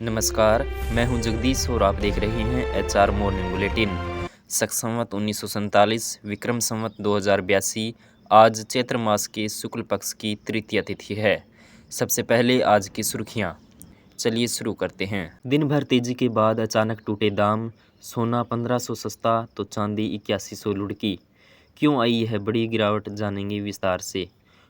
नमस्कार, मैं हूं जगदीश और आप देख रहे हैं एचआर मॉर्निंग बुलेटिन। शक संवत 1947 विक्रम संवत 2082 आज चैत्र मास के शुक्ल पक्ष की तृतीया तिथि है। सबसे पहले आज की सुर्खियां, चलिए शुरू करते हैं। दिन भर तेजी के बाद अचानक टूटे दाम, सोना 1500 सस्ता तो चांदी 8100 लुढ़की। क्यों आई यह बड़ी गिरावट, जानेंगे विस्तार से।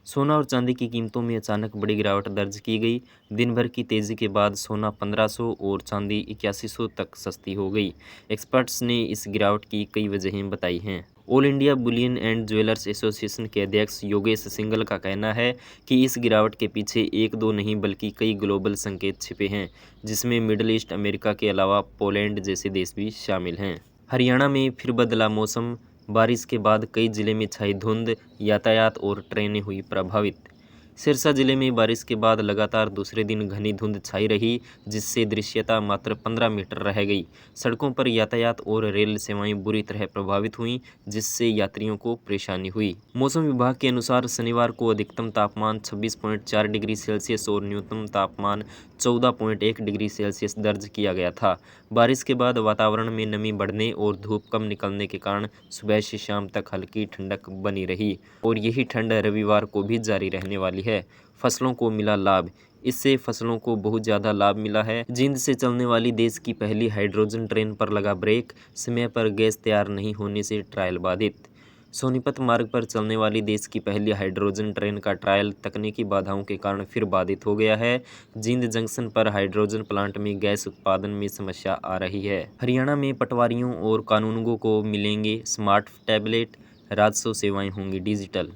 सोना और चांदी की कीमतों में अचानक बड़ी गिरावट दर्ज की गई। दिन भर की तेजी के बाद सोना 1500 और चांदी 8100 तक सस्ती हो गई। एक्सपर्ट्स ने इस गिरावट की कई वजहें बताई हैं। All India Boolean and jewellers association के अध्यक्ष योगेश सिंघल का कहना है कि इस गिरावट के पीछे एक दो नहीं बल्कि कई ग्लोबल संकेत छिपे हैं, जिसमें मिडल ईस्ट, अमेरिका के अलावा पोलैंड जैसे देश भी शामिल हैं। हरियाणा में फिर बदला मौसम, बारिश के बाद कई जिले में छाई धुंध, यातायात और ट्रेनें हुई प्रभावित। सिरसा जिले में बारिश के बाद लगातार दूसरे दिन घनी धुंध छाई रही, जिससे दृश्यता मात्र 15 मीटर रह गई। सड़कों पर यातायात और रेल सेवाएं बुरी तरह प्रभावित हुईं, जिससे यात्रियों को परेशानी हुई। मौसम विभाग के अनुसार शनिवार को अधिकतम तापमान 26.4 डिग्री सेल्सियस और न्यूनतम तापमान 14.1 डिग्री सेल्सियस दर्ज किया गया था। बारिश के बाद वातावरण में नमी बढ़ने और धूप कम निकलने के कारण सुबह से शाम तक हल्की ठंडक बनी रही और यही ठंड रविवार को भी जारी रहने वाली है। फसलों को मिला लाभ, इससे फसलों को बहुत ज़्यादा लाभ मिला है। जींद से चलने वाली देश की पहली हाइड्रोजन ट्रेन पर लगा ब्रेक, समय पर गैस तैयार नहीं होने से ट्रायल बाधित। सोनीपत मार्ग पर चलने वाली देश की पहली हाइड्रोजन ट्रेन का ट्रायल तकनीकी बाधाओं के कारण फिर बाधित हो गया है। जींद जंक्शन पर हाइड्रोजन प्लांट में गैस उत्पादन में समस्या आ रही है। हरियाणा में पटवारियों और कानूनगों को मिलेंगे स्मार्ट टैबलेट, राजस्व सेवाएं होंगी डिजिटल।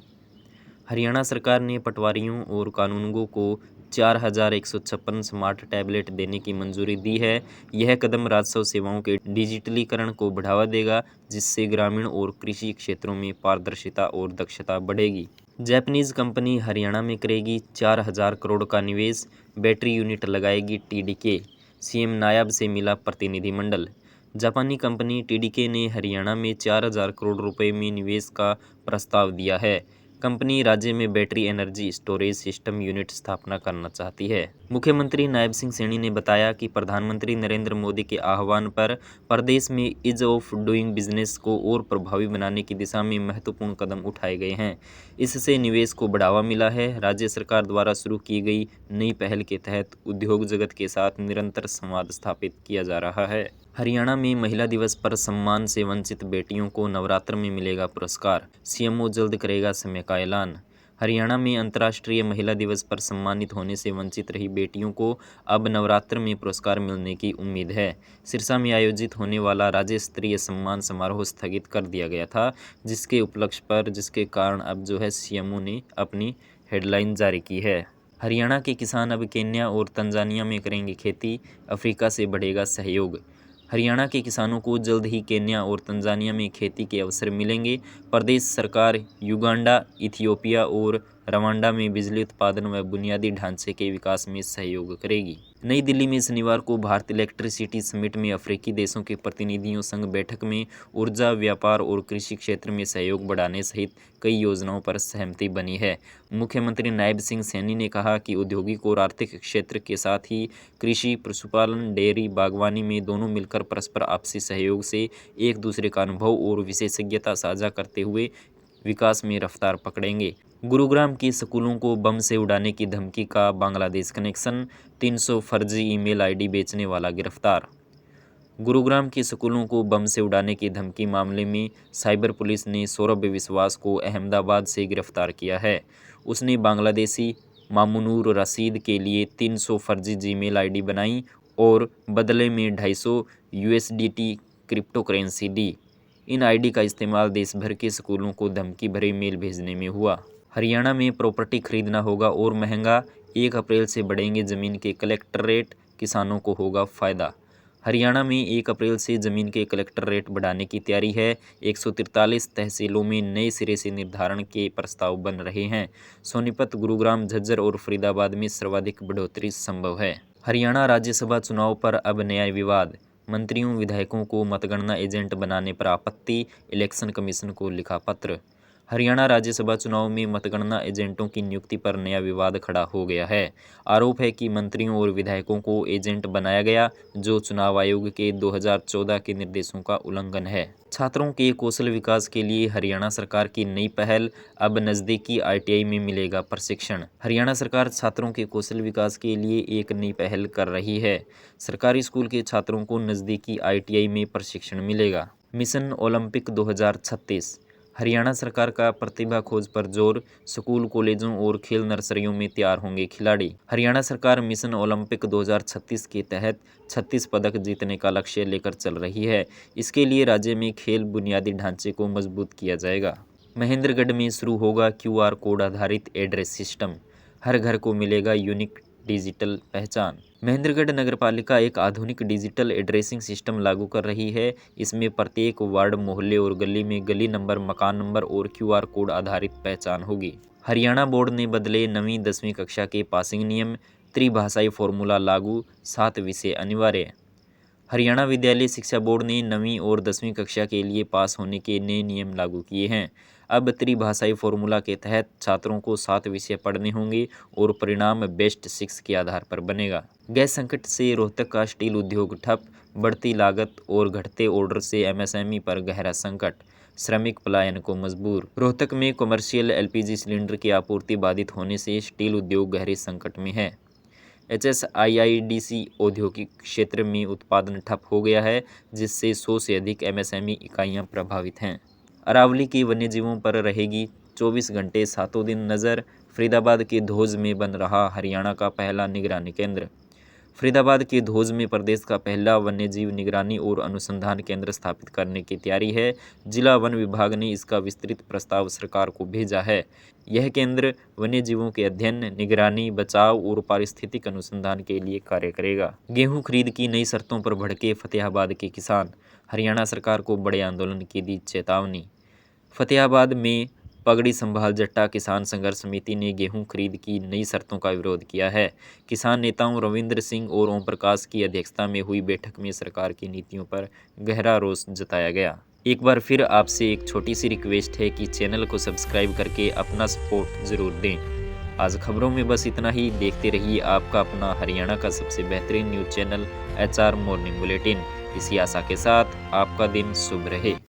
हरियाणा सरकार ने पटवारियों और कानूनगों को 4156 स्मार्ट टैबलेट देने की मंजूरी दी है। यह कदम राजस्व सेवाओं के डिजिटलीकरण को बढ़ावा देगा, जिससे ग्रामीण और कृषि क्षेत्रों में पारदर्शिता और दक्षता बढ़ेगी। जापानीज कंपनी हरियाणा में करेगी 4000 करोड़ का निवेश, बैटरी यूनिट लगाएगी टीडीके। सीएम नायाब से मिला प्रतिनिधिमंडल। जापानी कंपनी टीडीके ने हरियाणा में 4000 करोड़ रुपए में निवेश का प्रस्ताव दिया है। कंपनी राज्य में battery energy storage system unit स्थापना करना चाहती है। मुख्यमंत्री नायब सिंह सैनी ने बताया कि प्रधानमंत्री नरेंद्र मोदी के आह्वान पर प्रदेश में ईज ऑफ डूइंग बिजनेस को और प्रभावी बनाने की दिशा में महत्वपूर्ण कदम उठाए गए हैं। इससे निवेश को बढ़ावा मिला है। राज्य सरकार द्वारा शुरू की गई नई पहल के तहत उद्योग जगत के साथ निरंतर संवाद स्थापित किया जा रहा है। हरियाणा में महिला दिवस पर सम्मान से वंचित बेटियों को नवरात्र में मिलेगा पुरस्कार, सीएमओ जल्द करेगा समय का ऐलान। हरियाणा में अंतर्राष्ट्रीय महिला दिवस पर सम्मानित होने से वंचित रही बेटियों को अब नवरात्र में पुरस्कार मिलने की उम्मीद है। सिरसा में आयोजित होने वाला राज्य स्तरीय सम्मान समारोह स्थगित कर दिया गया था, जिसके कारण अब सीएमओ ने अपनी हेडलाइन जारी की है। हरियाणा के किसान अब केन्या और तंजानिया में करेंगे खेती, अफ्रीका से बढ़ेगा सहयोग। हरियाणा के किसानों को जल्द ही केन्या और तंजानिया में खेती के अवसर मिलेंगे। प्रदेश सरकार युगांडा, इथियोपिया और रवांडा में बिजली उत्पादन व बुनियादी ढांचे के विकास में सहयोग करेगी। नई दिल्ली में शनिवार को भारत इलेक्ट्रिसिटी समिट में अफ्रीकी देशों के प्रतिनिधियों संग बैठक में ऊर्जा, व्यापार और कृषि क्षेत्र में सहयोग बढ़ाने सहित कई योजनाओं पर सहमति बनी है। मुख्यमंत्री नायब सिंह सैनी ने कहा कि औद्योगिक और आर्थिक क्षेत्र के साथ ही कृषि, पशुपालन, डेयरी, बागवानी में दोनों मिलकर परस्पर आपसी सहयोग से एक दूसरे का अनुभव और विशेषज्ञता साझा करते हुए विकास में रफ्तार पकड़ेंगे। गुरुग्राम के स्कूलों को बम से उड़ाने की धमकी का बांग्लादेश कनेक्शन, 300 फर्जी ईमेल आईडी बेचने वाला गिरफ्तार। गुरुग्राम के स्कूलों को बम से उड़ाने की धमकी मामले में साइबर पुलिस ने सौरभ विश्वास को अहमदाबाद से गिरफ्तार किया है। उसने बांग्लादेशी मामुनूर रशीद के लिए 300 फर्जी जीमेल आईडी बनाई और बदले में 250 USDT crypto currency the. In ID का इस्तेमाल देश भर के स्कूलों को धमकी भरे मेल भेजने में हुआ। हरियाणा में प्रॉपर्टी खरीदना होगा और महंगा, 1 अप्रैल से बढ़ेंगे जमीन के कलेक्टर रेट, किसानों को होगा फायदा। हरियाणा में 1 अप्रैल से जमीन के कलेक्टर रेट बढ़ाने की तैयारी है। 143 तहसीलों में नए सिरे से निर्धारण के प्रस्ताव बन रहे हैं। सोनीपत, गुरुग्राम, झज्जर और फरीदाबाद में सर्वाधिक बढ़ोतरी संभव है। हरियाणा राज्यसभा चुनाव पर अब नया विवाद, मंत्रियों विधायकों को मतगणना एजेंट बनाने पर आपत्ति, इलेक्शन कमीशन को लिखा पत्र। हरियाणा राज्यसभा चुनाव में मतगणना एजेंटों की नियुक्ति पर नया विवाद खड़ा हो गया है। आरोप है कि मंत्रियों और विधायकों को एजेंट बनाया गया, जो चुनाव आयोग के 2014 के निर्देशों का उल्लंघन है। छात्रों के कौशल विकास के लिए हरियाणा सरकार की नई पहल, अब नज़दीकी ITI में मिलेगा प्रशिक्षण। हरियाणा सरकार छात्रों के कौशल विकास के लिए एक नई पहल कर रही है। सरकारी स्कूल के छात्रों को नज़दीकी ITI में प्रशिक्षण मिलेगा। Mission Olympic 2036। हरियाणा सरकार का प्रतिभा खोज पर जोर, स्कूल, कॉलेजों और खेल नर्सरियों में तैयार होंगे खिलाड़ी। हरियाणा सरकार मिशन ओलंपिक 2036 के तहत 36 पदक जीतने का लक्ष्य लेकर चल रही है। इसके लिए राज्य में खेल बुनियादी ढांचे को मजबूत किया जाएगा। महेंद्रगढ़ में शुरू होगा QR कोड आधारित एड्रेस सिस्टम, हर घर को मिलेगा यूनिक डिजिटल पहचान। महेंद्रगढ़ नगरपालिका एक आधुनिक डिजिटल एड्रेसिंग सिस्टम लागू कर रही है। इसमें प्रत्येक वार्ड, मोहल्ले और गली में गली नंबर, मकान नंबर और QR कोड आधारित पहचान होगी। हरियाणा बोर्ड ने बदले 9वीं 10वीं कक्षा के पासिंग नियम, त्रिभाषाई फॉर्मूला लागू, 7 विषय अनिवार्य। हरियाणा विद्यालय शिक्षा बोर्ड ने 9वीं और 10वीं कक्षा के लिए पास होने के नए नियम लागू किए हैं। अब त्रिभाषाई फॉर्मूला के तहत छात्रों को 7 विषय पढ़ने होंगे और परिणाम बेस्ट 6 के आधार पर बनेगा। गैस संकट से रोहतक का स्टील उद्योग ठप, बढ़ती लागत और घटते ऑर्डर से MSME पर गहरा संकट, श्रमिक पलायन को मजबूर। रोहतक में कमर्शियल LPG सिलेंडर की आपूर्ति बाधित होने से स्टील उद्योग गहरे संकट में है। HSIIDC औद्योगिक क्षेत्र में उत्पादन ठप हो गया है, जिससे 100 से अधिक MSME इकाइयां प्रभावित हैं। अरावली के वन्यजीवों पर रहेगी 24 घंटे सातों दिन नज़र। फरीदाबाद के धोज में बन रहा हरियाणा का पहला निगरानी केंद्र। फरीदाबाद के धोज में प्रदेश का पहला वन्यजीव निगरानी और अनुसंधान केंद्र स्थापित करने की तैयारी है। जिला वन विभाग ने इसका विस्तृत प्रस्ताव सरकार को भेजा है। यह केंद्र वन्यजीवों के अध्ययन, निगरानी, बचाव और पारिस्थितिक अनुसंधान के लिए कार्य करेगा। गेहूं खरीद की नई शर्तों पर भड़के फतेहाबाद के किसान, हरियाणा सरकार को बड़े आंदोलन की दी चेतावनी। फतेहाबाद में पगड़ी संभाल जट्टा किसान संघर्ष समिति ने गेहूं खरीद की नई शर्तों का विरोध किया है। किसान नेताओं रविंद्र सिंह और ओम प्रकाश की अध्यक्षता में हुई बैठक में सरकार की नीतियों पर गहरा रोष जताया गया। एक बार फिर आपसे एक छोटी सी रिक्वेस्ट है कि चैनल को सब्सक्राइब करके अपना सपोर्ट ज़रूर दें। आज खबरों में बस इतना ही। देखते रहिए आपका अपना हरियाणा का सबसे बेहतरीन news channel HR morning bulletin. इसी आशा के साथ आपका दिन शुभ रहे।